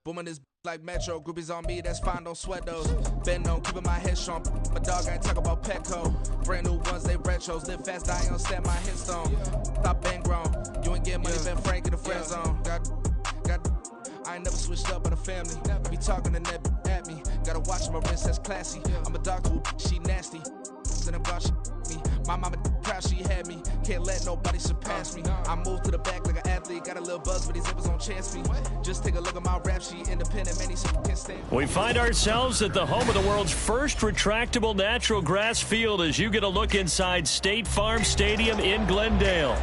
Booming this like Metro, groupies on me, that's fine, don't sweat those. Been on, keeping my head strong. My dog, I ain't talk about Petco. Brand new ones, they retros. Live fast, I ain't on stand my headstone. Stop been grown. You ain't getting money, been Frank in the friend zone. I ain't never switched up on the family. Be talking to that at me. Gotta watch my wrist, that's classy. I'm a doctor who she nasty. Then about she me. My mama proud she had me. Can't let nobody surpass me. I moved to the back like an athlete. Got a little buzz, but these zippers on chance me. Just take a look at my rap sheet. Independent, many so can't stand. We find ourselves at the home of the world's first retractable natural grass field as you get a look inside State Farm Stadium in Glendale.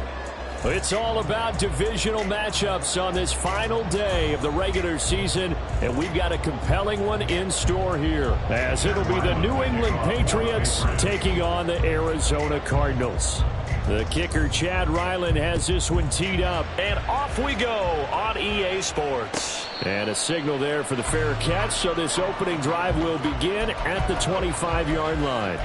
It's all about divisional matchups on this final day of the regular season, and we've got a compelling one in store here, as it'll be the New England Patriots taking on the Arizona Cardinals. The kicker, Chad Ryland, has this one teed up, and off we go on EA Sports. And a signal there for the fair catch, so this opening drive will begin at the 25-yard line.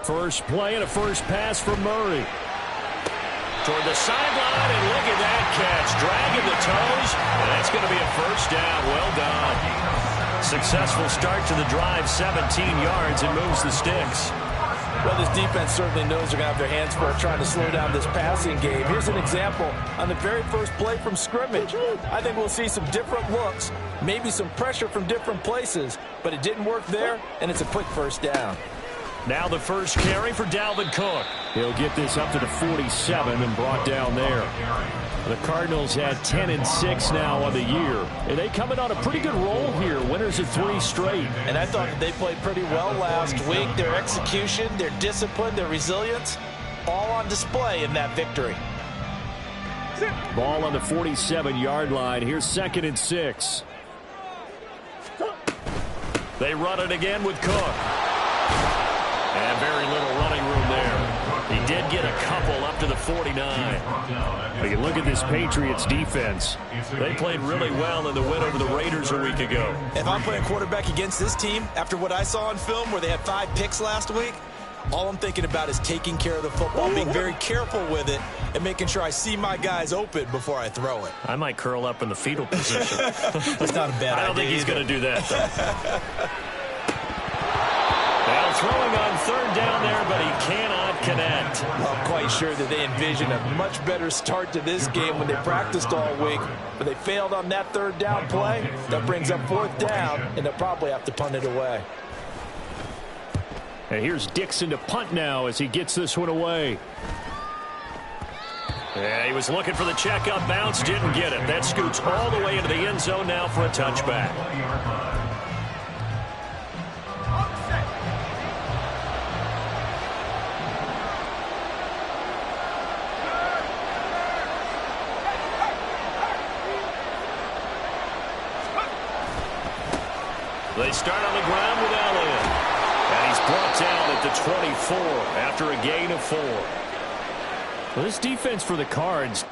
First play and a first pass for Murray. Toward the sideline, and look at that catch. Dragging the toes, and that's going to be a first down. Well done. Successful start to the drive, 17 yards, and moves the sticks. Well, this defense certainly knows they're going to have their hands full trying to slow down this passing game. Here's an example on the very first play from scrimmage. I think we'll see some different looks, maybe some pressure from different places, but it didn't work there, and it's a quick first down. Now the first carry for Dalvin Cook. He'll get this up to the 47 and brought down there. The Cardinals had 10-6 now on the year, and they coming on a pretty good roll here. Winners of 3 straight. And I thought that they played pretty well last week. Their execution, their discipline, their resilience, all on display in that victory. Ball on the 47-yard line. Here's 2nd and 6. They run it again with Cook. And very little running room there. He did get a couple up to the 49. But you look at this Patriots defense. They played really well in the win over the Raiders a week ago. If I'm playing quarterback against this team, after what I saw on film where they had 5 picks last week, all I'm thinking about is taking care of the football, being very careful with it, and making sure I see my guys open before I throw it. I might curl up in the fetal position. That's not a bad idea. I don't think he's going to do that, though. Well, throwing on 3rd down there, but he cannot connect. I'm quite sure that they envisioned a much better start to this game when they practiced all week, but they failed on that 3rd down play. That brings up 4th down, and they'll probably have to punt it away. And here's Dixon to punt now as he gets this one away. Yeah, he was looking for the check-up bounce, didn't get it. That scoots all the way into the end zone now for a touchback. They start on the ground with Elliott. And he's brought down at the 24 after a gain of 4. Well, this defense for the Cards.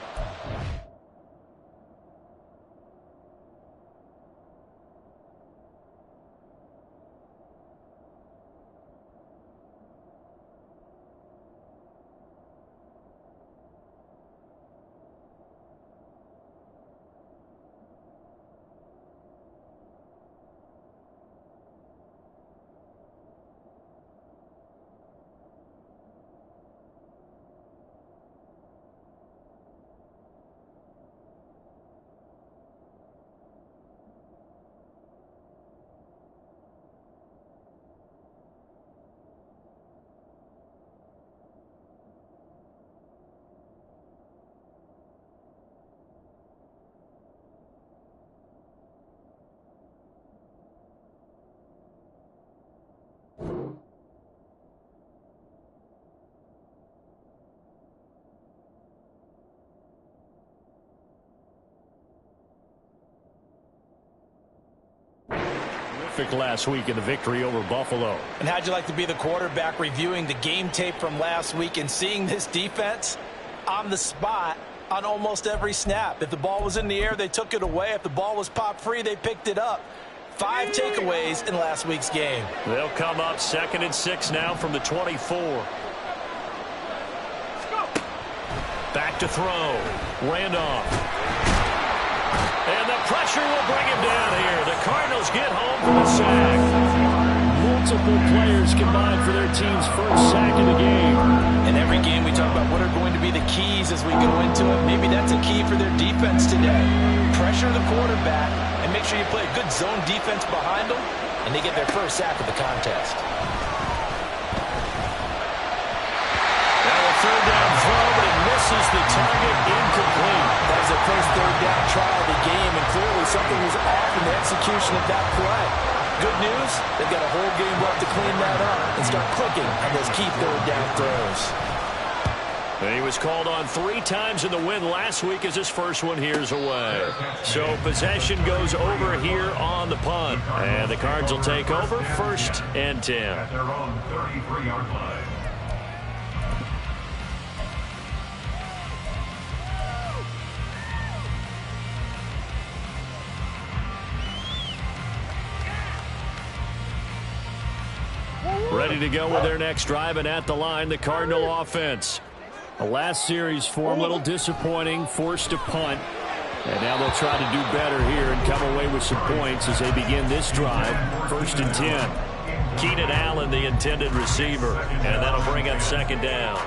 terrific last week in the victory over Buffalo. And how'd you like to be the quarterback reviewing the game tape from last week and seeing this defense on the spot on almost every snap? If the ball was in the air, they took it away. If the ball was popped free, they picked it up. 5 takeaways in last week's game. They'll come up 2nd and 6 now from the 24. Back to throw. Randolph. And the pressure will bring him down here. The Cardinals get home from a sack. Multiple players combined for their team's first sack of the game. In every game we talk about what are going to be the keys as we go into it. Maybe that's a key for their defense today. Pressure the quarterback and make sure you play a good zone defense behind them, and they get their first sack of the contest. Now a 3rd down throw, but it misses the target, incomplete. That was their first 3rd down try of the game, and clearly something was off in the execution of that play. Good news, they've got a whole game left to clean that up and start clicking on those key 3rd down throws. And he was called on 3 times in the win last week as his first one here's away. So possession goes over here on the punt. And the Cards will take over 1st and 10. At their own 33-yard line. Ready to go with their next drive, and at the line, the Cardinal offense. The last series for them, a little disappointing, forced to punt. And now they'll try to do better here and come away with some points as they begin this drive. 1st and 10. Keenan Allen, the intended receiver, and that'll bring up 2nd down.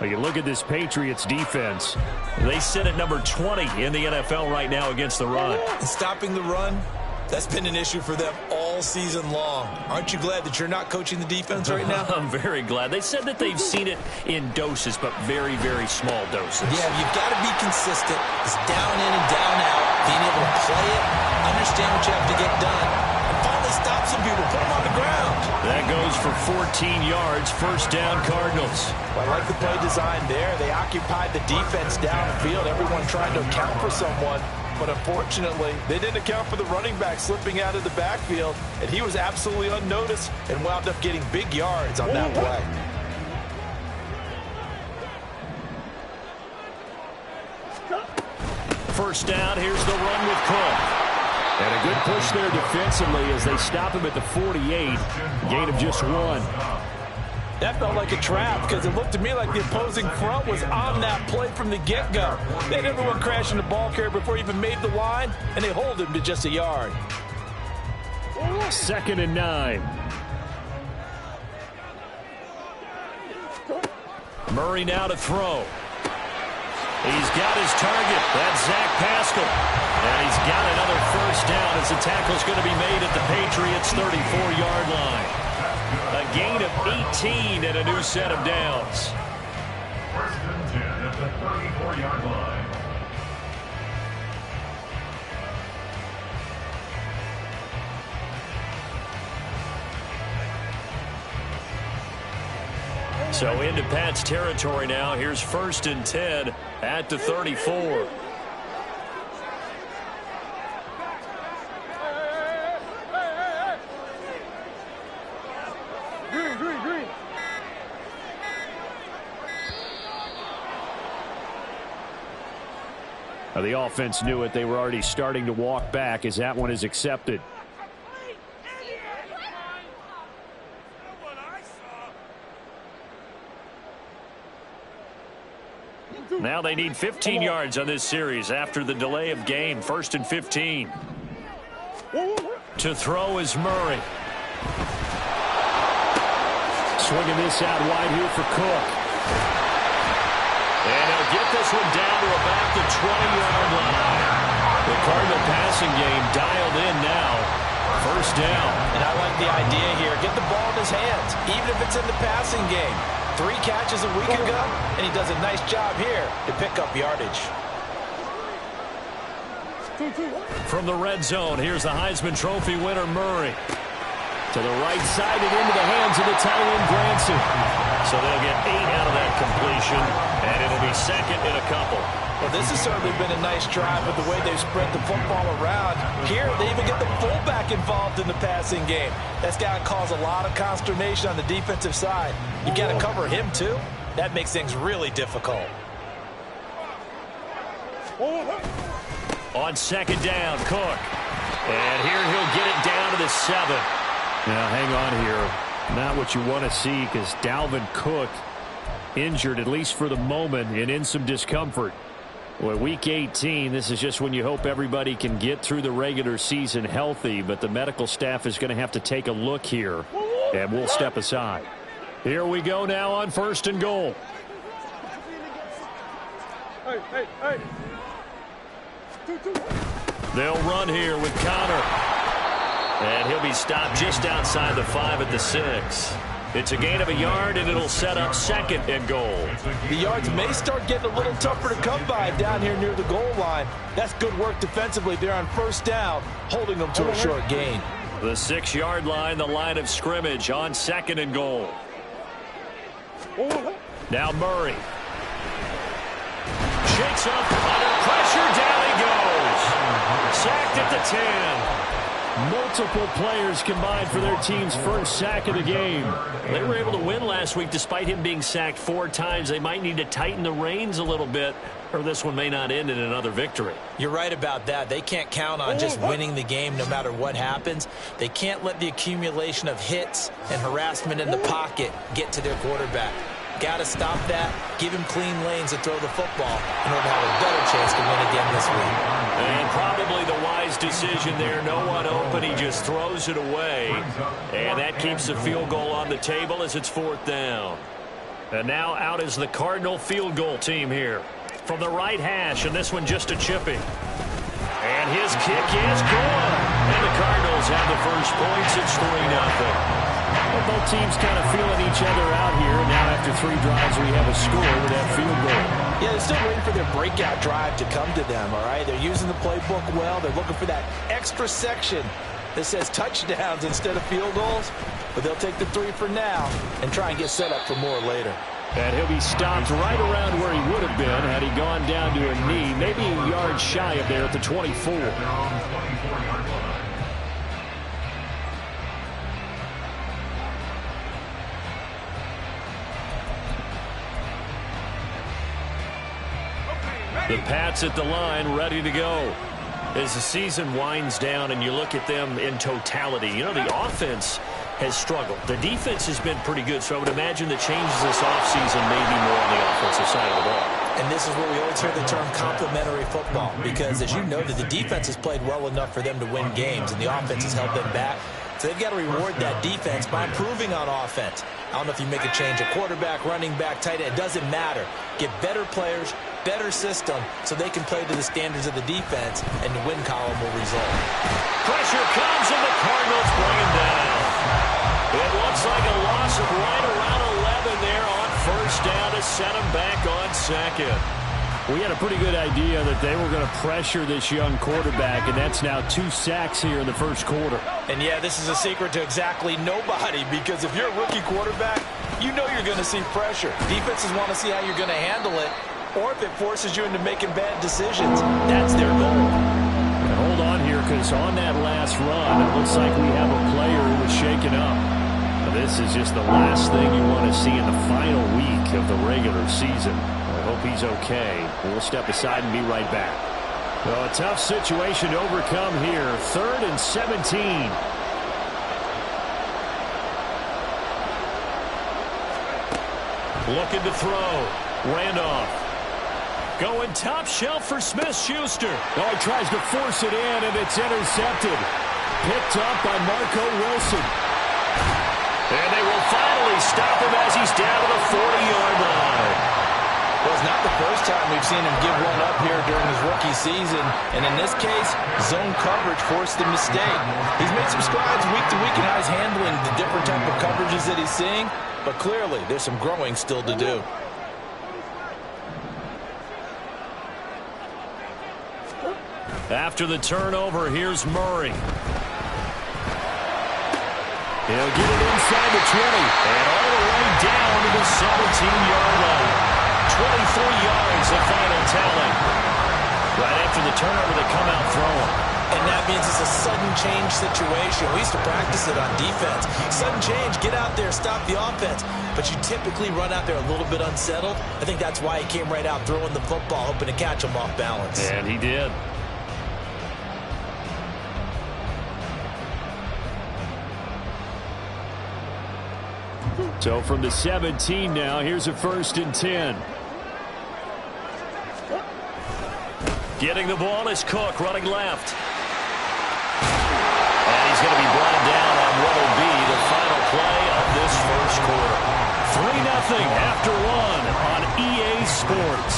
Well, you look at this Patriots defense. They sit at number 20 in the NFL right now against the run. And stopping the run, that's been an issue for them all season long. Aren't you glad that you're not coaching the defense right now? I'm very glad. They said that they've seen it in doses, but very, very small doses. Yeah, you've got to be consistent. It's down in and down out. Being able to play it, understand what you have to get done, and finally stop some people, put them on the ground. That goes for 14 yards, 1st down Cardinals. Well, I like the play design there. They occupied the defense downfield, everyone trying to account for someone. But unfortunately, they didn't account for the running back slipping out of the backfield, and he was absolutely unnoticed and wound up getting big yards on that play. First down, here's the run with Cook. And a good push there defensively as they stop him at the 48. Gain of just 1. That felt like a trap because it looked to me like the opposing front was on that play from the get-go. They had everyone crashing the ball carrier before he even made the line, and they hold him to just a yard. 2nd and 9. Murray now to throw. He's got his target. That's Zach Pascal. And he's got another 1st down as the tackle's going to be made at the Patriots' 34-yard line. A gain of 18 and a new set of downs. 1st and 10 at the 34-yard line. So into Pat's territory now. Here's 1st and 10 at the 34. Now the offense knew it. They were already starting to walk back as that one is accepted. Now they need 15 yards on this series after the delay of game. 1st and 15. To throw is Murray. Swinging this out wide here for Cook. And he'll get this one down to about the 20-yard line. The Cardinal passing game dialed in now. 1st down. And I like the idea here. Get the ball in his hands, even if it's in the passing game. 3 catches a week ago, and he does a nice job here to pick up yardage. From the red zone, here's the Heisman Trophy winner, Murray. To the right side and into the hands of the tight end, Granson. So they'll get 8 out of that completion, and it'll be second and a couple. Well, this has certainly been a nice drive with the way they've spread the football around. Here, they even get the fullback involved in the passing game. That's got to cause a lot of consternation on the defensive side. You've got to cover him, too. That makes things really difficult. On second down, Cook. And here he'll get it down to the 7. Now, hang on here. Not what you want to see because Dalvin Cook injured, at least for the moment, and in some discomfort. Well, Week 18, this is just when you hope everybody can get through the regular season healthy, but the medical staff is going to have to take a look here, and we'll step aside. Here we go now on 1st and goal. They'll run here with Connor. And he'll be stopped just outside the 5 at the 6. It's a gain of a yard, and it'll set up 2nd and goal. The yards may start getting a little tougher to come by down here near the goal line. That's good work defensively there on 1st down, holding them to a short gain. The 6-yard line, the line of scrimmage on 2nd and goal. Now Murray. Shakes up, under pressure, down he goes. Sacked at the 10. Multiple players combined for their team's first sack of the game. They were able to win last week despite him being sacked 4 times. They might need to tighten the reins a little bit, or this one may not end in another victory. You're right about that. They can't count on just winning the game no matter what happens. They can't let the accumulation of hits and harassment in the pocket get to their quarterback. Got to stop that, give him clean lanes to throw the football in order to have a better chance to win again this week. And probably the wise decision there. No one open. He just throws it away. And that keeps the field goal on the table as it's 4th down. And now out is the Cardinal field goal team here. From the right hash, and this one just a chipping. And his kick is good. And the Cardinals have the first points. It's 3-0. Well, both teams kind of feeling each other out here. Now after 3 drives, we have a score with that field goal. Yeah, they're still waiting for their breakout drive to come to them, all right? They're using the playbook well. They're looking for that extra section that says touchdowns instead of field goals. But they'll take the 3 for now and try and get set up for more later. And he'll be stopped right around where he would have been had he gone down to a knee, maybe a yard shy of there at the 24. The Pats at the line, ready to go. As the season winds down and you look at them in totality, you know, the offense has struggled. The defense has been pretty good, so I would imagine the changes this offseason may be more on the offensive side of the ball. And this is where we always hear the term complementary football, because as you know, that the defense has played well enough for them to win games, and the offense has held them back. So they've got to reward that defense by improving on offense. I don't know if you make a change at quarterback, running back, tight end. It doesn't matter. Get better players, better system, so they can play to the standards of the defense, and the win column will result. Pressure comes, and the Cardinals bring him down. It looks like a loss of right around 11 there on 1st down to set him back on 2nd. We had a pretty good idea that they were going to pressure this young quarterback, and that's now 2 sacks here in the 1st quarter. And, yeah, this is a secret to exactly nobody, because if you're a rookie quarterback, you know you're going to see pressure. Defenses want to see how you're going to handle it, or if it forces you into making bad decisions. That's their goal. And hold on here, because on that last run, it looks like we have a player who was shaken up. Now, this is just the last thing you want to see in the final week of the regular season. I hope he's okay. We'll step aside and be right back. Well, a tough situation to overcome here. 3rd and 17. Looking to throw. Randolph. Going top shelf for Smith-Schuster. Oh, he tries to force it in, and it's intercepted. Picked up by Marco Wilson. And they will finally stop him as he's down to the 40-yard line. Well, it's not the first time we've seen him give one up here during his rookie season. And in this case, zone coverage forced the mistake. He's made some strides week to week in how he's handling the different type of coverages that he's seeing. But clearly, there's some growing still to do. After the turnover, here's Murray. He'll get it inside the 20. And all the way way down to the 17-yard line. 23 yards, the final tally. Right after the turnover, they come out throwing. And that means it's a sudden change situation. We used to practice it on defense. Sudden change, get out there, stop the offense. But you typically run out there a little bit unsettled. I think that's why he came right out throwing the football, hoping to catch him off balance. And he did. So from the 17 now, here's a 1st and 10. Getting the ball is Cook, running left. And he's going to be brought down on what will be the final play of this first quarter. 3-0 after 1 on EA Sports.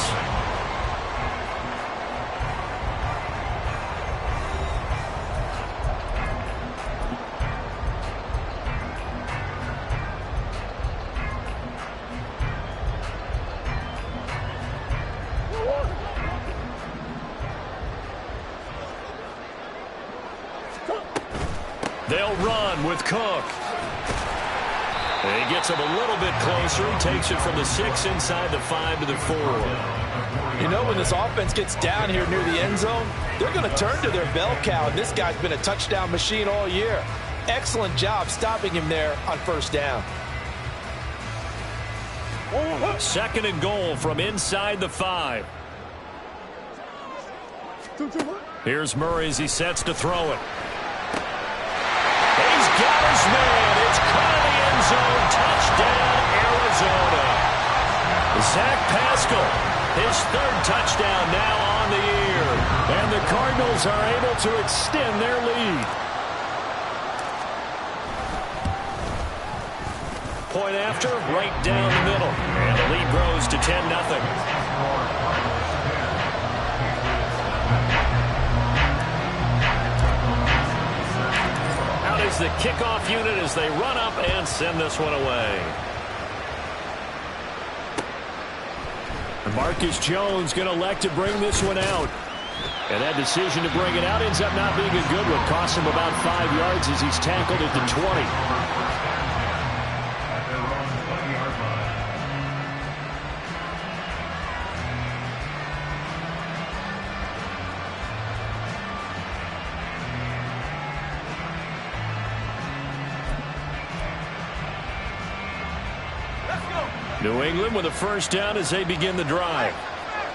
They'll run with Cook. And he gets him a little bit closer. He takes it from the 6 inside the 5 to the 4. You know, when this offense gets down here near the end zone, they're going to turn to their bell cow, and this guy's been a touchdown machine all year. Excellent job stopping him there on 1st down. 2nd and goal from inside the 5. Here's Murray as he sets to throw it. He's got his man. It's caught in the end zone. Touchdown, Arizona. Zach Pascal, his 3rd touchdown now on the year. And the Cardinals are able to extend their lead. Point after, right down the middle. And the lead grows to 10-0. Is the kickoff unit as they run up and send this one away. Marcus Jones going to elect to bring this one out. And that decision to bring it out ends up not being a good one. Costs him about 5 yards as he's tackled at the 20. New England with a 1st down as they begin the drive.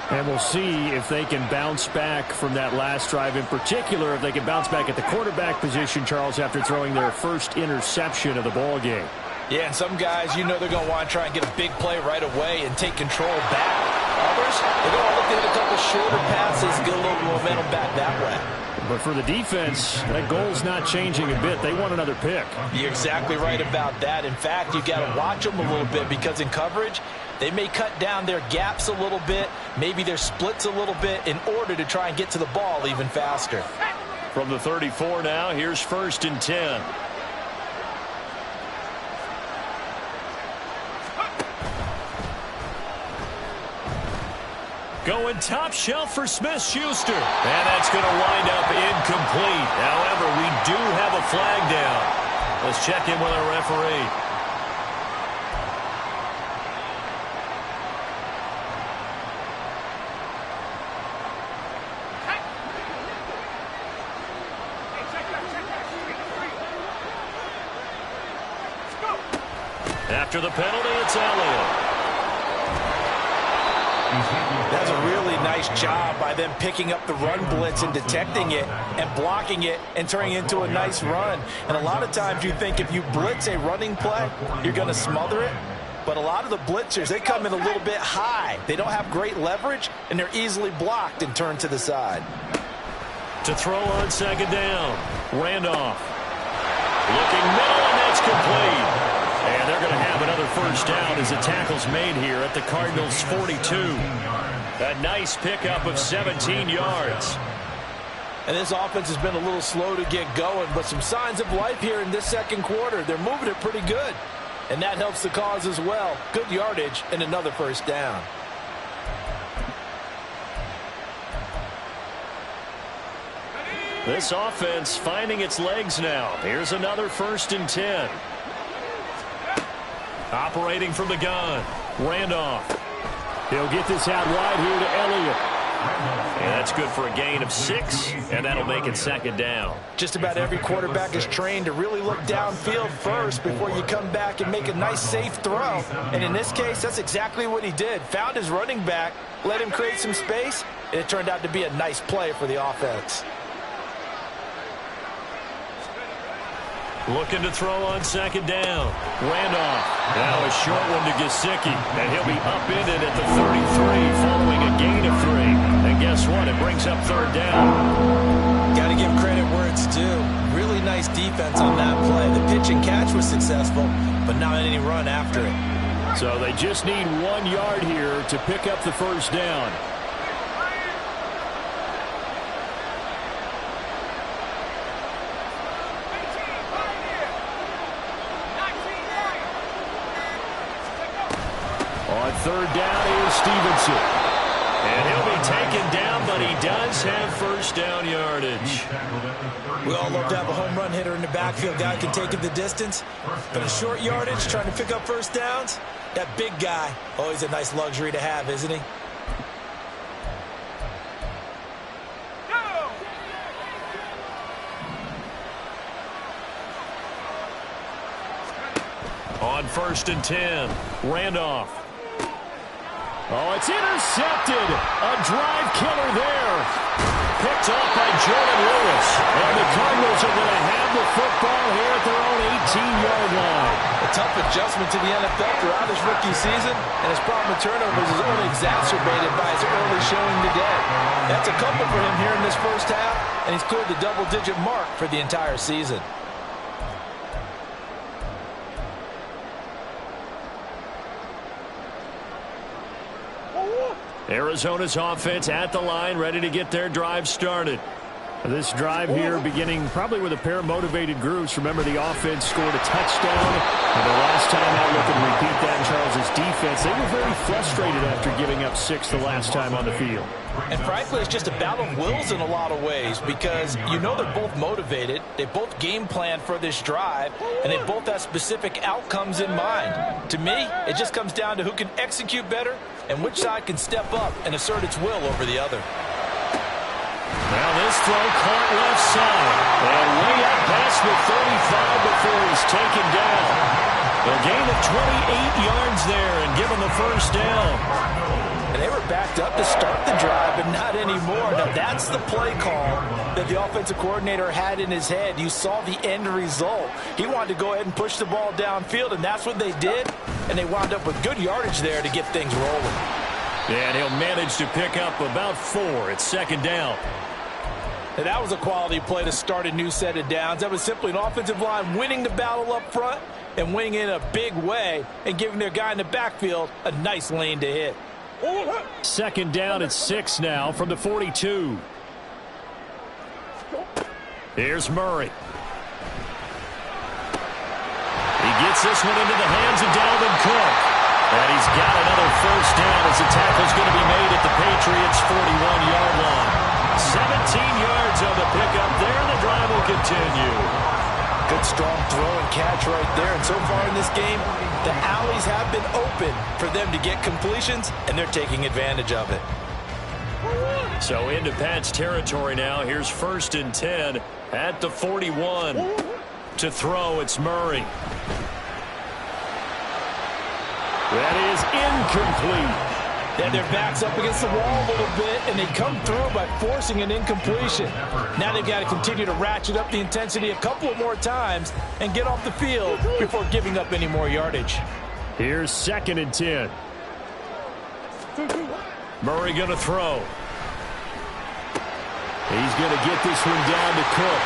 And we'll see if they can bounce back from that last drive. In particular, if they can bounce back at the quarterback position, Charles, after throwing their 1st interception of the ball game. Yeah, and some guys, you know they're going to want to try and get a big play right away and take control back. Others, they're going to look to hit a couple shorter passes, get a little momentum back that way. But for the defense, that goal's not changing a bit. They want another pick. You're exactly right about that. In fact, you got to watch them a little bit because in coverage, they may cut down their gaps a little bit, maybe their splits a little bit in order to try and get to the ball even faster. From the 34 now, here's 1st and 10. Going top shelf for Smith-Schuster. And that's going to wind up incomplete. However, we do have a flag down. Let's check in with our referee. After the penalty, it's Elliott. That's a really nice job by them picking up the run blitz and detecting it and blocking it and turning it into a nice run. And a lot of times you think if you blitz a running play, you're going to smother it. But a lot of the blitzers, they come in a little bit high. They don't have great leverage, and they're easily blocked and turned to the side. To throw on 2nd down, Randolph. Looking middle, and that's complete. And they're going to have another 1st down as the tackle's made here at the Cardinals' 42. A nice pickup of 17 yards. And this offense has been a little slow to get going, but some signs of life here in this 2nd quarter. They're moving it pretty good, and that helps the cause as well. Good yardage and another 1st down. This offense finding its legs now. Here's another 1st and 10. Operating from the gun. Randolph. He'll get this out wide here to Elliott. And that's good for a gain of 6, and that'll make it second down. Just about every quarterback is trained to really look downfield first before you come back and make a nice, safe throw. And in this case, that's exactly what he did. Found his running back, let him create some space, and it turned out to be a nice play for the offense. Looking to throw on second down. Randolph. Now a short one to Gesicki. And he'll be upended at the 33 following a gain of 3. And guess what? It brings up third down. Got to give credit where it's due. Really nice defense on that play. The pitch and catch was successful, but not any run after it. So they just need 1 yard here to pick up the first down. On third down is Stevenson. And he'll be taken down, but he does have first down yardage. We all love to have a home run hitter in the backfield. Guy can take it the distance. But a short yardage, trying to pick up first downs, that big guy, always a nice luxury to have, isn't he? On 1st and 10, Randolph. Oh, it's intercepted. A drive killer there. Picked off by Jordan Lewis. And the Cardinals are going to have the football here at their own 18-yard line. A tough adjustment to the NFL throughout his rookie season, and his problem with turnovers is only exacerbated by his early showing today. That's a couple for him here in this first half, and he's cleared the double-digit mark for the entire season. Arizona's offense at the line, ready to get their drive started. This drive here beginning probably with a pair of motivated groups. Remember, the offense scored a touchdown. And the last time out, looking to repeat that in Charles' defense, they were very frustrated after giving up 6 the last time on the field. And frankly, it's just a battle of wills in a lot of ways because you know they're both motivated. They both game plan for this drive, and they both have specific outcomes in mind. To me, it just comes down to who can execute better and which side can step up and assert its will over the other. Now this throw caught left side. And way up past the 35 before he's taken down. A gain of 28 yards there and given the first down. And they were backed up to start the drive, but not anymore. Now that's the play call that the offensive coordinator had in his head. You saw the end result. He wanted to go ahead and push the ball downfield, and that's what they did. And they wound up with good yardage there to get things rolling. And he'll manage to pick up about 4 at second down. And that was a quality play to start a new set of downs. That was simply an offensive line winning the battle up front and winning in a big way and giving their guy in the backfield a nice lane to hit. Second down at 6 now from the 42. Here's Murray. He gets this one into the hands of Dalvin Cook. And he's got another first down as the tackle's going to be made at the Patriots' 41-yard line. 17 yards on the pickup there, and the drive will continue. Good strong throw and catch right there. And so far in this game, the alleys have been open for them to get completions, and they're taking advantage of it. So into Pat's territory now. Here's 1st and 10 at the 41. To throw, it's Murray. That is incomplete. And their back's up against the wall a little bit, and they come through by forcing an incompletion. Now they've got to continue to ratchet up the intensity a couple more times and get off the field before giving up any more yardage. Here's 2nd and 10. Murray going to throw. He's going to get this one down to Cook.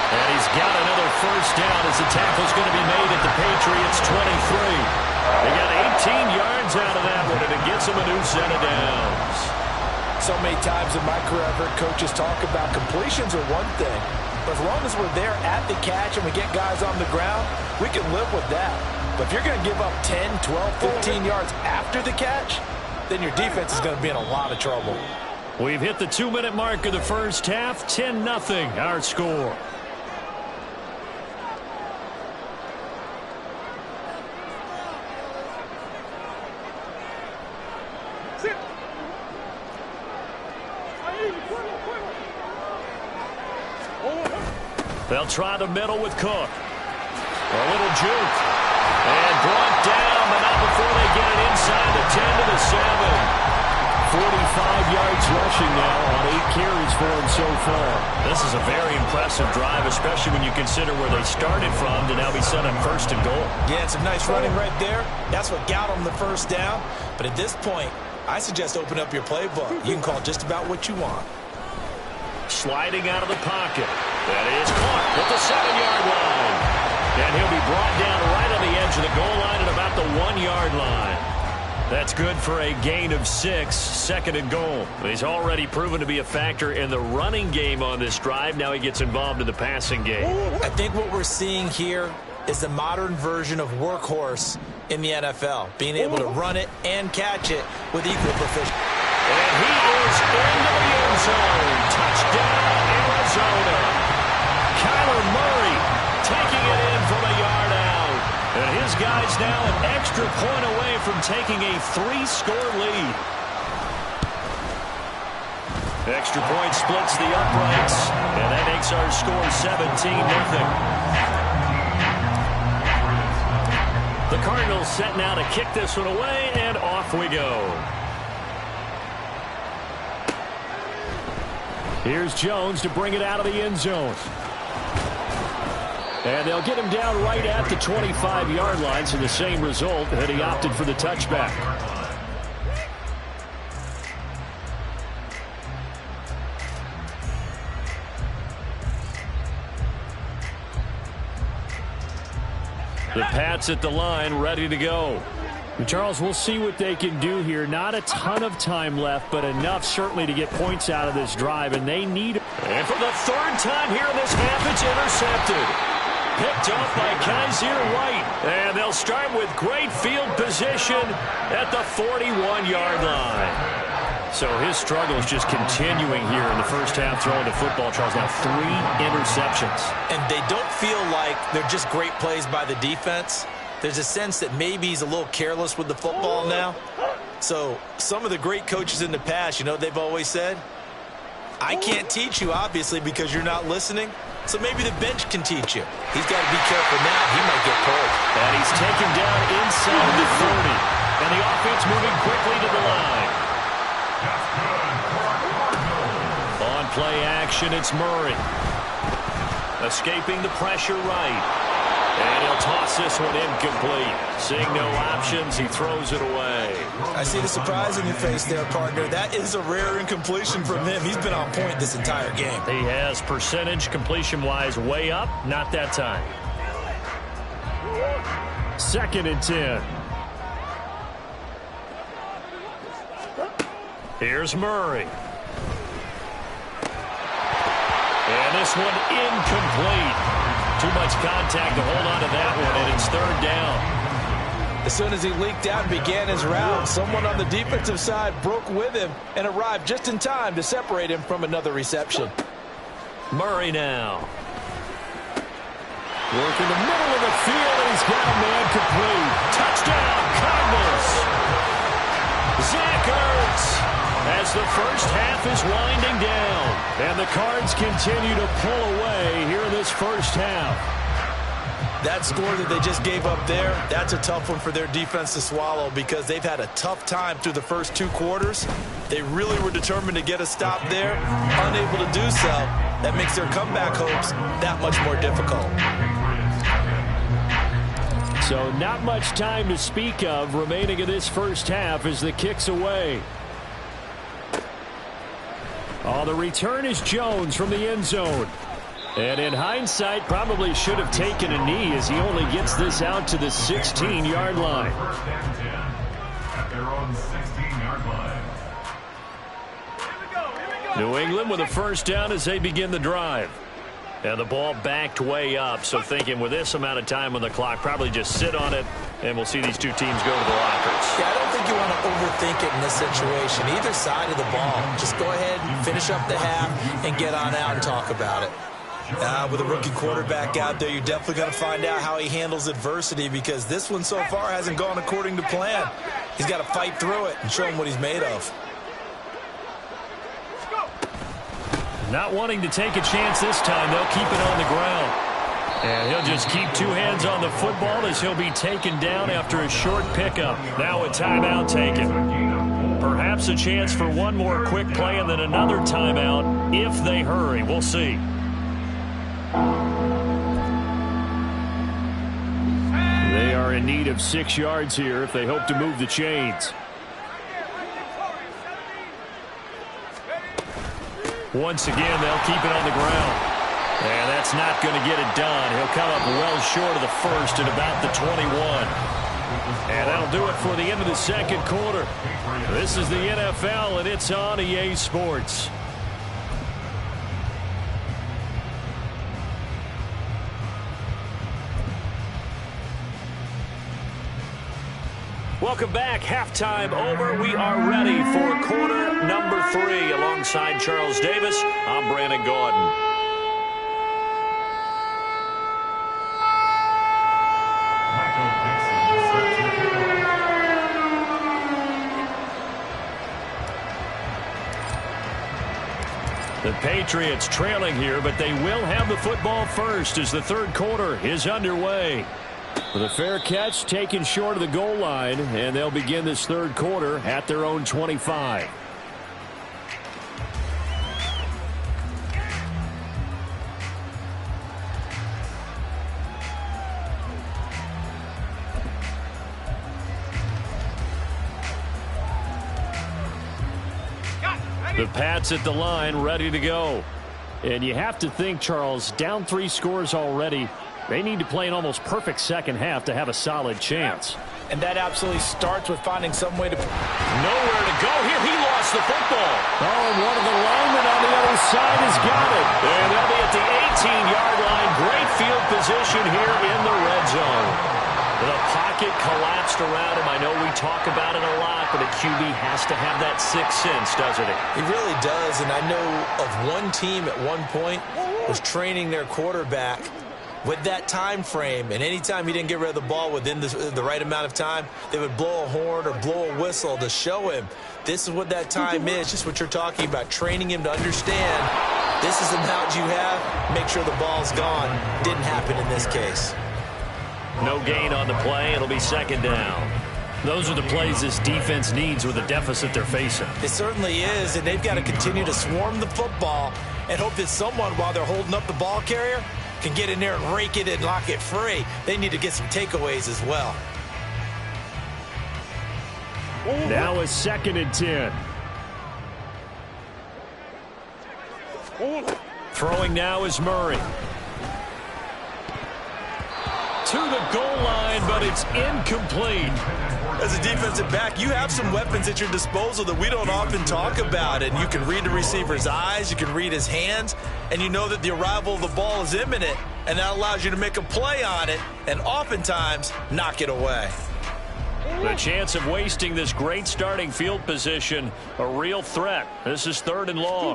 And he's got another first down as the tackle's going to be made at the Patriots' 23. They got 18 yards out of that one, and it gets them a new set of downs. So many times in my career, I've heard coaches talk about completions are one thing. But as long as we're there at the catch and we get guys on the ground, we can live with that. But if you're going to give up 10, 12, 15 yards after the catch, then your defense is going to be in a lot of trouble. We've hit the 2-minute mark of the first half. 10-0 our score. They'll try the middle with Cook. A little juke. And brought down, but not before they get it inside the 10 to the 7. 45 yards rushing now on 8 carries for him so far. This is a very impressive drive, especially when you consider where they started from to now be set on 1st and goal. Yeah, it's some nice running right there. That's what got them the first down. But at this point, I suggest open up your playbook. You can call just about what you want. Sliding out of the pocket. That is caught at the 7-yard line. And he'll be brought down right on the edge of the goal line at about the 1-yard line. That's good for a gain of 6, 2nd and goal. He's already proven to be a factor in the running game on this drive. Now he gets involved in the passing game. I think what we're seeing here is the modern version of workhorse in the NFL, being able to run it and catch it with equal proficiency. And he is into the end zone. Touchdown, Arizona. Kyler Murray taking it in from a yard out. And his guy's now an extra point away from taking a 3-score lead. Extra point splits the uprights, and that makes our score 17-0. The Cardinals set now to kick this one away, and off we go. Here's Jones to bring it out of the end zone. And they'll get him down right at the 25-yard line, so the same result, and he opted for the touchback. The Pats at the line, ready to go. Charles, we'll see what they can do here. Not a ton of time left, but enough certainly to get points out of this drive, and they need it. And for the 3rd time here in this half, it's intercepted. Picked off by Kaiser White. And they'll start with great field position at the 41-yard line. So his struggle is just continuing here in the first half throwing the football. Charles, now 3 interceptions. And they don't feel like they're just great plays by the defense. There's a sense that maybe he's a little careless with the football now. So some of the great coaches in the past, you know, they've always said, I can't teach you, obviously, because you're not listening. So maybe the bench can teach you. He's got to be careful now. He might get pulled. And he's taken down inside the 30. And the offense moving quickly to the line. On play action, it's Murray. Escaping the pressure right. And he'll toss this one incomplete. Seeing no options, he throws it away. I see the surprise in your face there, partner. That is a rare incompletion from him. He's been on point this entire game. He has percentage completion-wise way up. Not that time. 2nd and 10. Here's Murray. And this one incomplete. Too much contact to hold on to that one, and it's 3rd down. As soon as he leaked out and began his route, someone on the defensive side broke with him and arrived just in time to separate him from another reception. Murray now. Working the middle of the field, and he's got a man complete. Touchdown, Cardinals. Zach Ertz. As the first half is winding down. And the Cards continue to pull away here in this first half. That score that they just gave up there, that's a tough one for their defense to swallow because they've had a tough time through the first 2 quarters. They really were determined to get a stop there. Unable to do so, that makes their comeback hopes that much more difficult. So not much time to speak of remaining in this first half as the kick's away. Oh, the return is Jones from the end zone. And in hindsight, probably should have taken a knee as he only gets this out to the 16-yard line. First and 10 at their own 16-yard line. New England with a first down as they begin the drive. And the ball backed way up, so thinking with this amount of time on the clock, probably just sit on it, and we'll see these two teams go to the lockers. Yeah, I don't think you want to overthink it in this situation. Either side of the ball. Just go ahead, finish up the half, and get on out and talk about it. With a rookie quarterback out there, you're definitely going to find out how he handles adversity because this one so far hasn't gone according to plan. He's got to fight through it and show him what he's made of. Not wanting to take a chance this time, they'll keep it on the ground. And he'll just keep two hands on the football as he'll be taken down after a short pickup. Now a timeout taken. Perhaps a chance for one more quick play and then another timeout if they hurry. We'll see. They are in need of 6 yards here if they hope to move the chains. Once again, they'll keep it on the ground. And that's not going to get it done. He'll come up well short of the first at about the 21. And that'll do it for the end of the second quarter. This is the NFL, and it's on EA Sports. Welcome back. Halftime over. We are ready for quarter number 3. Alongside Charles Davis, I'm Brandon Gaudin. The Patriots trailing here, but they will have the football first as the third quarter is underway. With a fair catch taken short of the goal line, and they'll begin this third quarter at their own 25. The Pats at the line, ready to go. And you have to think, Charles, down 3 scores already. They need to play an almost perfect second half to have a solid chance. And that absolutely starts with finding some way to... Nowhere to go here. He lost the football. Oh, and one of the linemen on the other side has got it. And they'll be at the 18-yard line. Great field position here in the red zone. The pocket collapsed around him. I know we talk about it a lot, but a QB has to have that sixth sense, doesn't it? He really does, and I know of one team at one point was training their quarterback with that time frame, and anytime he didn't get rid of the ball within the right amount of time, they would blow a horn or blow a whistle to show him this is what that time is, just what you're talking about, training him to understand this is the amount you have, make sure the ball's gone. Didn't happen in this case. No gain on the play. It'll be second down. Those are the plays this defense needs with the deficit they're facing. It certainly is, and they've got to continue to swarm the football and hope that someone, while they're holding up the ball carrier, can get in there and rake it and lock it free. They need to get some takeaways as well. Now a second and 10. Throwing now is Murray. To the goal line, but it's incomplete. As a defensive back, you have some weapons at your disposal that we don't often talk about. And you can read the receiver's eyes, you can read his hands, and you know that the arrival of the ball is imminent, and that allows you to make a play on it and oftentimes knock it away. The chance of wasting this great starting field position, a real threat. This is 3rd and long.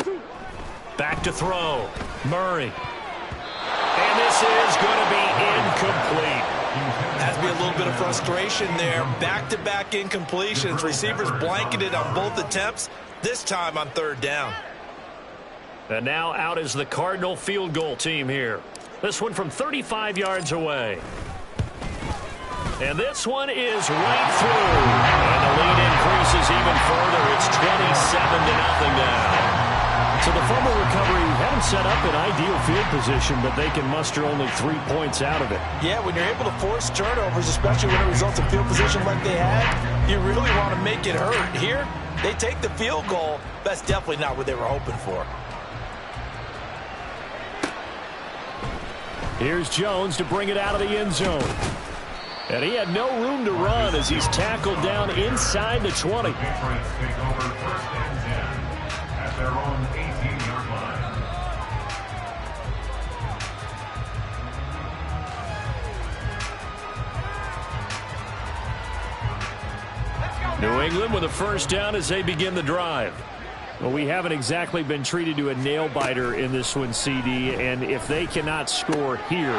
Back to throw. Murray. And this is going to be incomplete. Has to be a little bit of frustration there. Back-to-back incompletions. Receivers blanketed on both attempts, this time on 3rd down. And now out is the Cardinal field goal team here. This one from 35 yards away. And this one is right through. And the lead increases even further. It's 27-0 now. So the fumble recovery had him set up in ideal field position, but they can muster only 3 points out of it. Yeah, when you're able to force turnovers, especially when it results in field position like they had, you really want to make it hurt. Here, they take the field goal. That's definitely not what they were hoping for. Here's Jones to bring it out of the end zone. And he had no room to run as he's tackled down inside the 20. Patriots take over 1st and 10 at their own 18-yard line. New England with a first down as they begin the drive. Well, we haven't exactly been treated to a nail-biter in this one, CD, and if they cannot score here,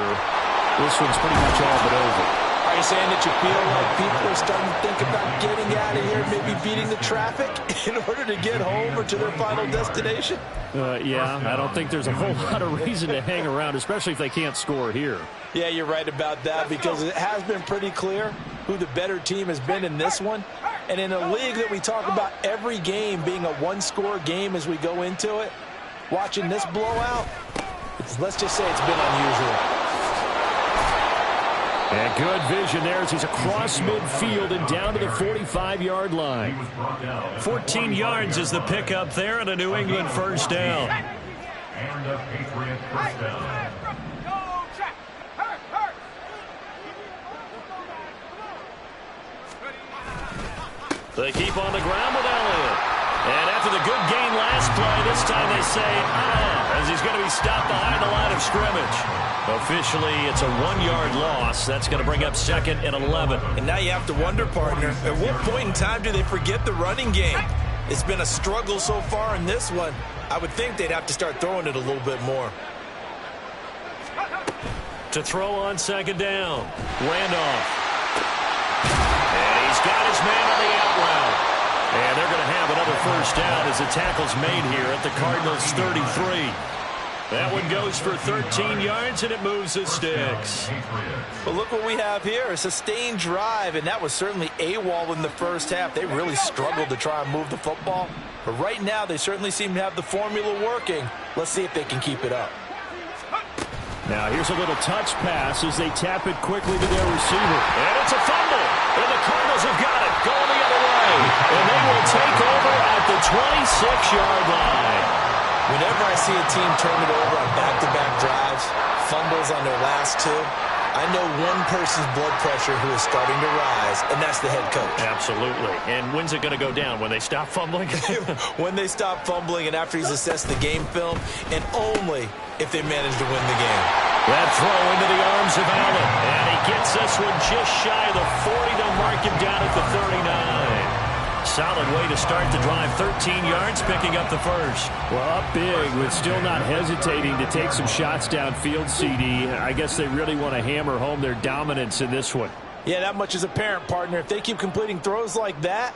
this one's pretty much all but over. I Are you saying that you feel like people are starting to think about getting out of here, maybe beating the traffic in order to get home or to their final destination? Yeah, I don't think there's a whole lot of reason to hang around, especially if they can't score here. Yeah, you're right about that, because it has been pretty clear who the better team has been in this one. And in a league that we talk about every game being a one-score game as we go into it, watching this blowout, let's just say it's been unusual. And good vision there as he's across midfield and down to the 45-yard line. 14 yards is the pickup there and a New England first down. And a Patriot first down. They keep on the ground with Elliott. And after the good gain last play, this time they say, as he's going to be stopped behind the line of scrimmage. Officially, it's a 1-yard loss. That's going to bring up 2nd and 11. And now you have to wonder, partner, at what point in time do they forget the running game? It's been a struggle so far in this one. I would think they'd have to start throwing it a little bit more. To throw on 2nd down. Randolph. And he's got his man on the out route. And they're going to have another first down as the tackle's made here at the Cardinals' 33. That one goes for 13 yards, and it moves the sticks. But look what we have here, a sustained drive, and that was certainly AWOL in the first half. They really struggled to try and move the football. But right now, they certainly seem to have the formula working. Let's see if they can keep it up. Now, here's a little touch pass as they tap it quickly to their receiver. And it's a fumble. And the Cardinals have got it going the other way. And they will take over at the 26-yard line. Whenever I see a team turn it over on back-to-back drives, fumbles on their last two, I know one person's blood pressure who is starting to rise, and that's the head coach. Absolutely. And when's it going to go down? When they stop fumbling? When they stop fumbling and after he's assessed the game film, and only if they manage to win the game. That throw into the arms of Allen. And he gets this one just shy of the 40 to mark him down at the 39. Solid way to start the drive. 13 yards, picking up the first. Well, up big, with still not hesitating to take some shots downfield, CD. I guess they really want to hammer home their dominance in this one. Yeah, that much is apparent, partner. If they keep completing throws like that,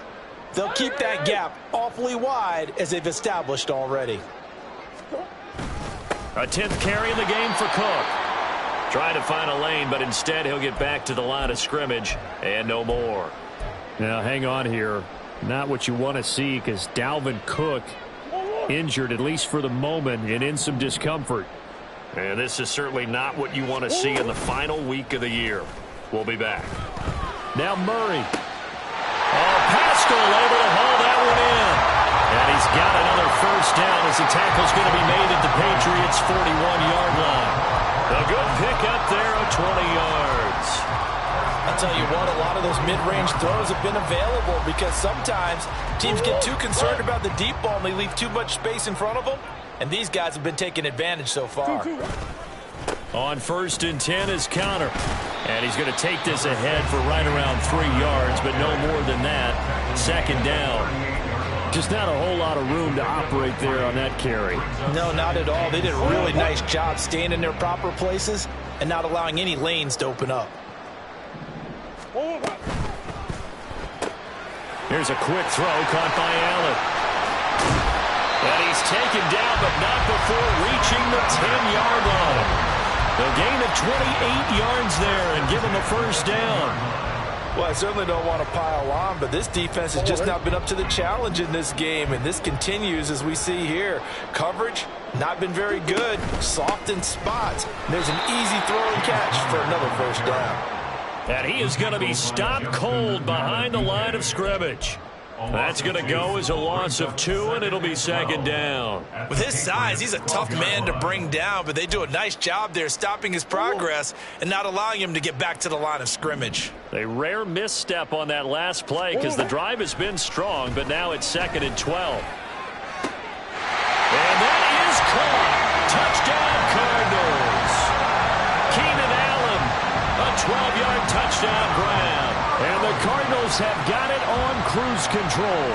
they'll keep that gap awfully wide as they've established already. A 10th carry in the game for Cook. Trying to find a lane, but instead he'll get back to the line of scrimmage and no more. Now, hang on here. Not what you want to see, because Dalvin Cook injured, at least for the moment, and in some discomfort. And this is certainly not what you want to see in the final week of the year. We'll be back. Now Murray. Oh, Pascal able to haul that one in. And he's got another first down as the tackle's going to be made at the Patriots' 41-yard line. A good pickup there of 20 yards. I'll tell you what, a lot of those mid-range throws have been available because sometimes teams get too concerned about the deep ball and they leave too much space in front of them, and these guys have been taking advantage so far. On 1st and 10 is Counter, and he's going to take this ahead for right around 3 yards, but no more than that. 2nd down. Just not a whole lot of room to operate there on that carry. No, not at all. They did a really nice job staying in their proper places and not allowing any lanes to open up. Here's a quick throw caught by Allen. And he's taken down, but not before reaching the 10-yard line. The gain of 28 yards there and give him a first down. Well, I certainly don't want to pile on, but this defense has just not been up to the challenge in this game, and this continues as we see here. Coverage, not been very good. Soft in spots. There's an easy throw and catch for another first down. And he is going to be stopped cold behind the line of scrimmage. That's going to go as a loss of 2, and it'll be 2nd down. With his size, he's a tough man to bring down, but they do a nice job there stopping his progress and not allowing him to get back to the line of scrimmage. A rare misstep on that last play because the drive has been strong, but now it's 2nd and 12. And that is caught. Touchdown, Cardinals. Keenan Allen, a 12-yard touchdown grab. And the Cardinals have got it on cruise control.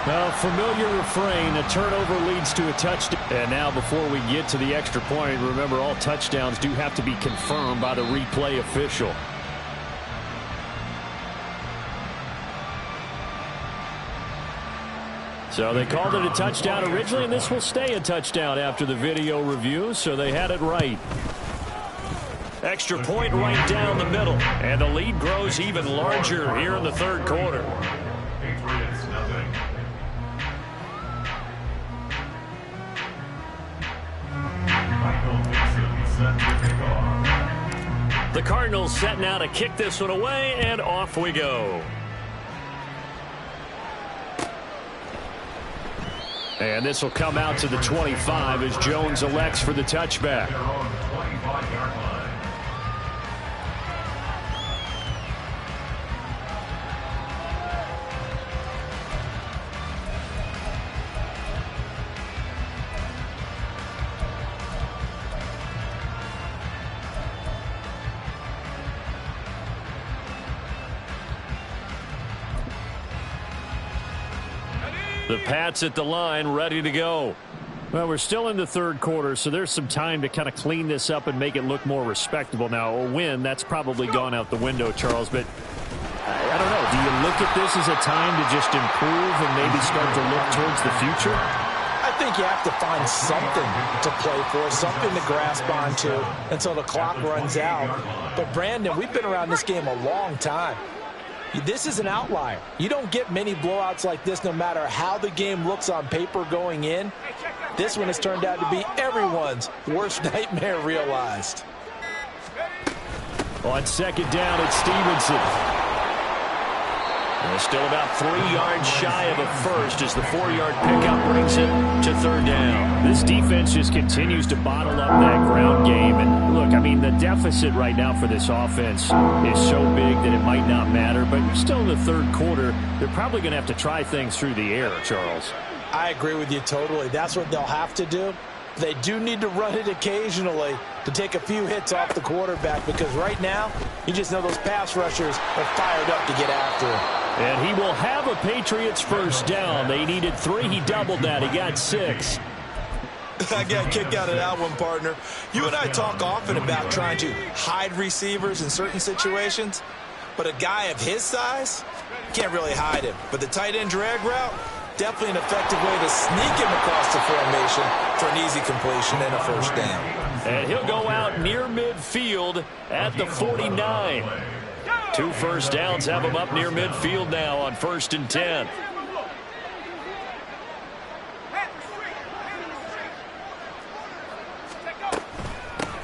Now, familiar refrain, a turnover leads to a touchdown. And now before we get to the extra point, remember all touchdowns do have to be confirmed by the replay official. So they called it a touchdown originally, and this will stay a touchdown after the video review, so they had it right. Extra point right down the middle, and the lead grows even larger here in the third quarter. Patriots nothing. Michael Dixon set to kick off. The Cardinals setting out to kick this one away, and off we go. And this will come out to the 25 as Jones elects for the touchback. Their own 25-yard line. The Pats at the line, ready to go. Well, we're still in the third quarter, so there's some time to kind of clean this up and make it look more respectable. Now, a win, that's probably gone out the window, Charles, but I don't know. Do you look at this as a time to just improve and maybe start to look towards the future? I think you have to find something to play for, something to grasp onto until the clock runs out. But, Brandon, we've been around this game a long time. This is an outlier. You don't get many blowouts like this no matter how the game looks on paper going in. This one has turned out to be everyone's worst nightmare realized. On second down, it's Stevenson. They're still about 3 yards shy of a first as the 4-yard pickup brings it to third down. This defense just continues to bottle up that ground game. And look, I mean, the deficit right now for this offense is so big that it might not matter. But you're still in the third quarter. They're probably going to have to try things through the air, Charles. I agree with you totally. That's what they'll have to do. They do need to run it occasionally to take a few hits off the quarterback because right now, you just know those pass rushers are fired up to get after him. And he will have a Patriots first down. They needed 3. He doubled that. He got 6. I got a kick out of that one, partner. You and I talk often about trying to hide receivers in certain situations, but a guy of his size, can't really hide him. But the tight end drag route, definitely an effective way to sneak him across the formation for an easy completion and a first down. And he'll go out near midfield at the 49. 2 first downs have him up near midfield now on 1st and 10.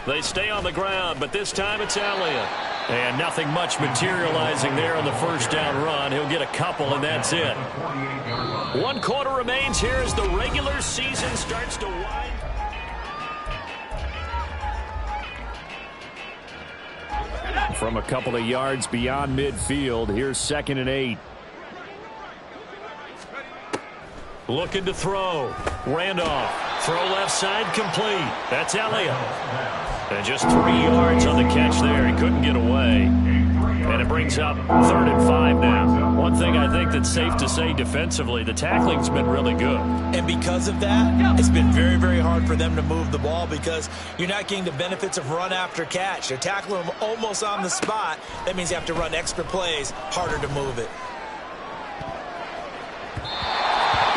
They stay on the ground, but this time it's Elliott. And nothing much materializing there on the first down run. He'll get a couple, and that's it. 1 quarter remains here as the regular season starts to wind. From a couple of yards beyond midfield, here's 2nd and 8. Looking to throw. Randolph. Throw left side complete. That's Elliott. And just 3 yards on the catch there. He couldn't get away. And it brings up 3rd and 5 now. One thing I think that's safe to say defensively, the tackling's been really good. And because of that, it's been very, very hard for them to move the ball because you're not getting the benefits of run after catch. They're tackling them almost on the spot. That means you have to run extra plays, harder to move it.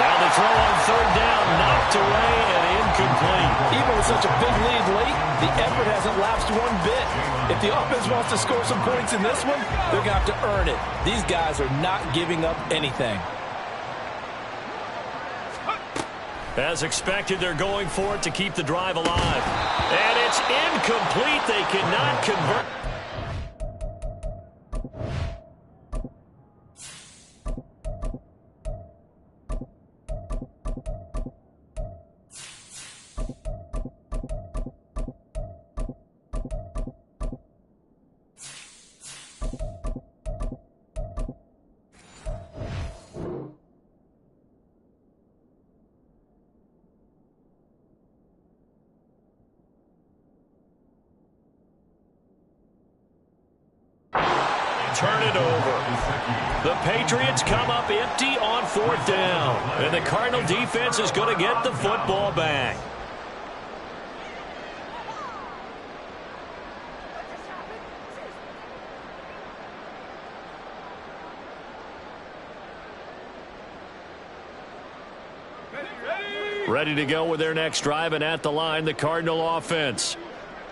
Now the throw on 3rd down, knocked away and incomplete. Even with such a big lead late, the effort hasn't lapsed one bit. If the offense wants to score some points in this one, they're going to have to earn it. These guys are not giving up anything. As expected, they're going for it to keep the drive alive. And it's incomplete. They cannot convert. Turn it over. The Patriots come up empty on 4th down. And the Cardinal defense is going to get the football back. Ready to go with their next drive, and at the line, the Cardinal offense.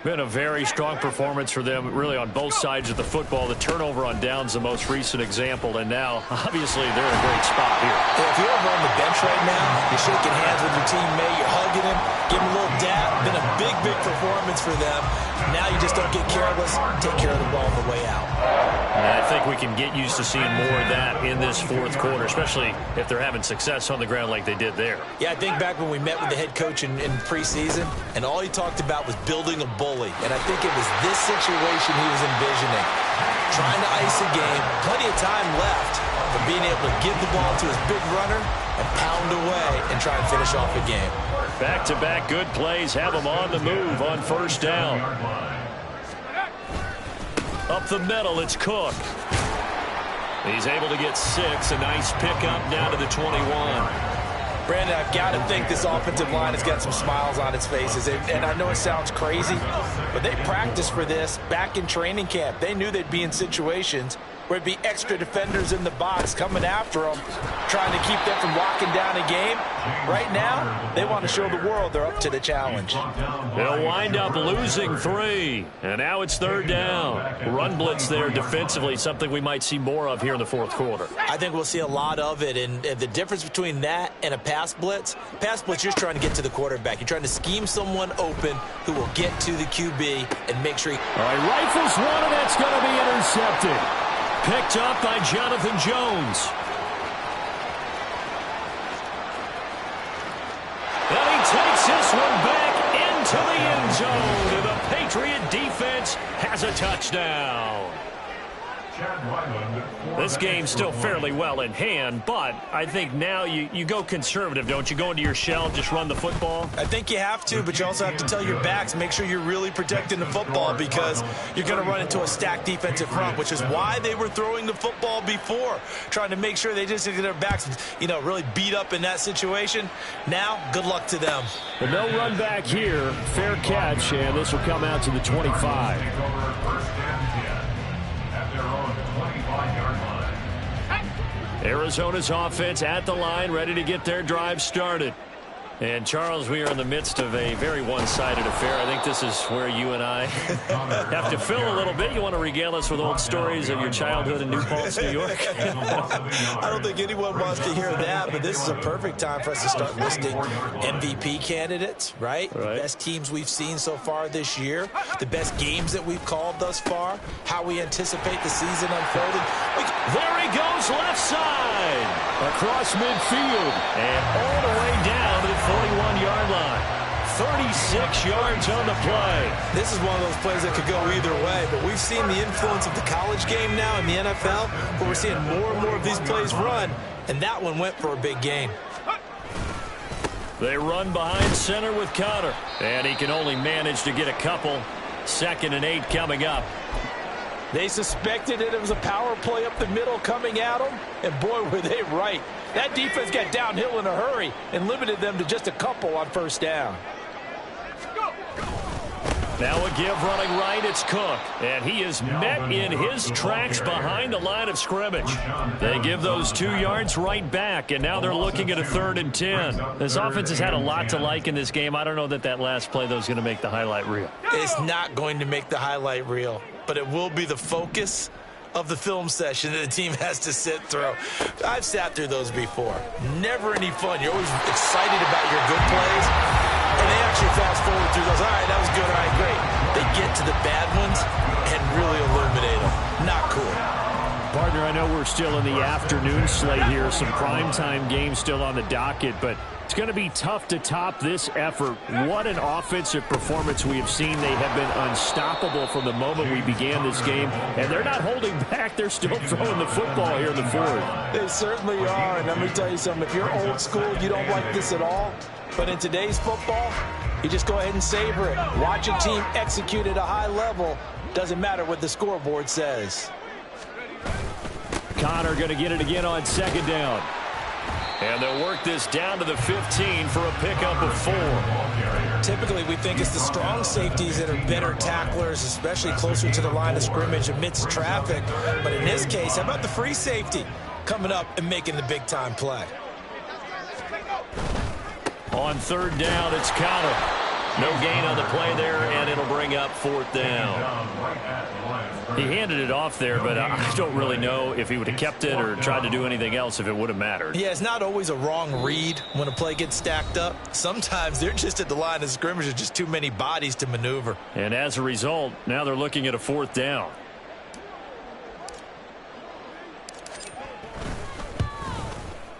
Been a very strong performance for them, really, on both sides of the football. The turnover on downs, the most recent example, and now, obviously, they're in a great spot here. Hey, if you're over on the bench right now, you're shaking hands with your teammate, you're hugging him, giving him a little dab. Been a big, big performance for them. Now you just don't get careless. Take care of the ball on the way out. And I think we can get used to seeing more of that in this fourth quarter, especially if they're having success on the ground like they did there. Yeah, I think back when we met with the head coach in preseason, and all he talked about was building a bully. And I think it was this situation he was envisioning. Trying to ice a game, plenty of time left, but being able to give the ball to his big runner and pound away and try and finish off a game. Back-to-back good plays have them on the move on first down. Up the middle, it's Cook. He's able to get 6. A nice pickup down to the 21. Brandon, I've got to think this offensive line has got some smiles on its faces. And I know it sounds crazy, but they practiced for this back in training camp. They knew they'd be in situations where it'd be extra defenders in the box coming after them, trying to keep them from locking down a game. Right now, they want to show the world they're up to the challenge. They'll wind up losing 3, and now it's third down. Run blitz there defensively, something we might see more of here in the fourth quarter. I think we'll see a lot of it, and the difference between that and a pass blitz, you're just trying to get to the quarterback. You're trying to scheme someone open who will get to the QB and make sure he... All right, rifles one, and that's going to be intercepted. Picked up by Jonathan Jones. And he takes this one back into the end zone. And the Patriot defense has a touchdown. This game's still fairly well in hand, but I think now you go conservative, don't you? Go into your shell, just run the football? I think you have to, but you also have to tell your backs, make sure you're really protecting the football because you're going to run into a stacked defensive front, which is why they were throwing the football before, trying to make sure they just get their backs, really beat up in that situation. Now, good luck to them. But no run back here. Fair catch, and this will come out to the 25. Arizona's offense at the line, ready to get their drive started. And, Charles, we are in the midst of a very one-sided affair. I think this is where you and I have to fill a little bit. You want to regale us with old stories of your childhood in New Paltz, New York? I don't think anyone wants to hear that, but this is a perfect time for us to start listing MVP candidates, right? The best teams we've seen so far this year, the best games that we've called thus far, how we anticipate the season unfolding. There he goes, left side, across midfield, and all the way down to the 41-yard line. 36 yards on the play. This is one of those plays that could go either way, but we've seen the influence of the college game now in the NFL, where we're seeing more and more of these plays run, and that one went for a big gain. They run behind center with Connor, and he can only manage to get a couple. 2nd and 8 coming up. They suspected it was a power play up the middle coming at them, and boy, were they right. That defense got downhill in a hurry and limited them to just a couple on first down. Now a give running right, it's Cook, and he is met in his tracks behind the line of scrimmage. They give those 2 yards right back, and now they're looking at a 3rd and 10. This offense has had a lot to like in this game. I don't know that last play, though, is going to make the highlight reel. It's not going to make the highlight reel, but it will be the focus of the film session that the team has to sit through. I've sat through those before. Never any fun. You're always excited about your good plays, and they actually fast forward through those. All right, that was good. All right, great. They get to the bad ones and really illuminate them. Not cool. Partner, I know we're still in the afternoon slate here. Some primetime games still on the docket, but it's going to be tough to top this effort. What an offensive performance we have seen. They have been unstoppable from the moment we began this game, and they're not holding back. They're still throwing the football here in the fourth. They certainly are, and let me tell you something. If you're old school, you don't like this at all. But in today's football, you just go ahead and savor it. Watch a team execute at a high level. Doesn't matter what the scoreboard says. Connor going to get it again on 2nd down. And they'll work this down to the 15 for a pickup of 4. Typically, we think it's the strong safeties that are better tacklers, especially closer to the line of scrimmage amidst traffic. But in this case, how about the free safety coming up and making the big-time play? On third down, it's Connor. No gain on the play there, and it'll bring up fourth down. He handed it off there, but I don't really know if he would have kept it or tried to do anything else if it would have mattered. Yeah, it's not always a wrong read when a play gets stacked up. Sometimes they're just at the line of scrimmage. There's just too many bodies to maneuver. And as a result, now they're looking at a fourth down.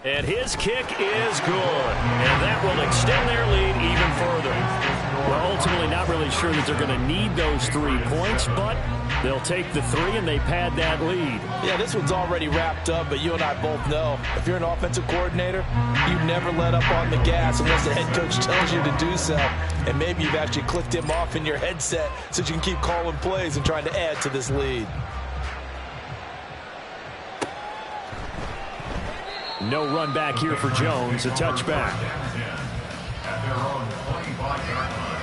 And his kick is good. And that will extend their lead even further. Well, ultimately not really sure that they're going to need those 3 points, but they'll take the 3 and they pad that lead. Yeah, this one's already wrapped up, but you and I both know if you're an offensive coordinator, you never let up on the gas unless the head coach tells you to do so. And maybe you've actually clicked him off in your headset so you can keep calling plays and trying to add to this lead. No run back here for Jones, a touchback. At their own 25-yard line.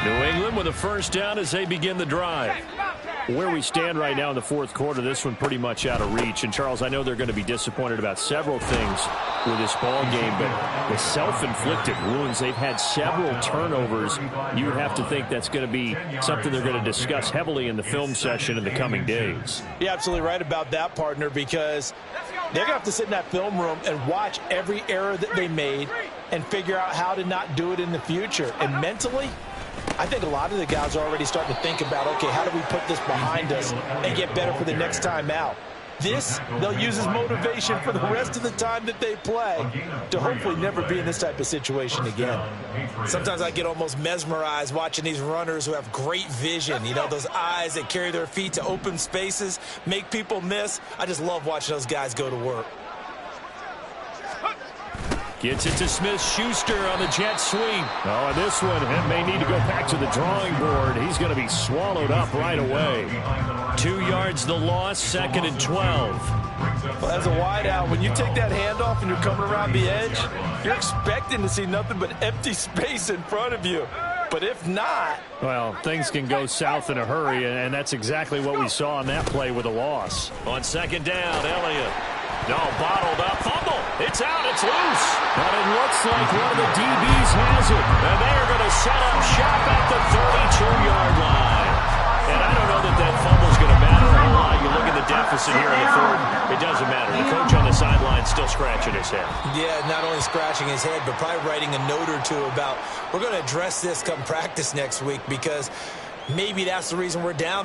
New England with a first down as they begin the drive. Where we stand right now in the fourth quarter, this one pretty much out of reach. And, Charles, I know they're going to be disappointed about several things with this ball game, but the self-inflicted wounds, they've had several turnovers. You would have to think that's going to be something they're going to discuss heavily in the film session in the coming days. You're absolutely right about that, partner, because they're going to have to sit in that film room and watch every error that they made and figure out how to not do it in the future. And mentally, I think a lot of the guys are already starting to think about, okay, how do we put this behind us and get better for the next time out? This, they'll use as motivation for the rest of the time that they play to hopefully never be in this type of situation again. Sometimes I get almost mesmerized watching these runners who have great vision. You know, those eyes that carry their feet to open spaces, make people miss. I just love watching those guys go to work. Gets it to Smith-Schuster on the jet sweep. Oh, and this one may need to go back to the drawing board. He's going to be swallowed up right away. 2 yards the loss, 2nd and 12. Well, as a wideout, when you take that handoff and you're coming around the edge, you're expecting to see nothing but empty space in front of you. But if not... well, things can go south in a hurry, and that's exactly what we saw on that play with a loss. On 2nd down, Elliott. No, bottled up, fumble. It's out, it's loose. But it looks like one of the DBs has it. And they are going to set up shop at the 32-yard line. And I don't know that that fumble's going to matter a whole lot. You look at the deficit here in the fourth, it doesn't matter. The coach on the sideline still scratching his head. Yeah, not only scratching his head, but probably writing a note or two about, we're going to address this come practice next week, because maybe that's the reason we're down this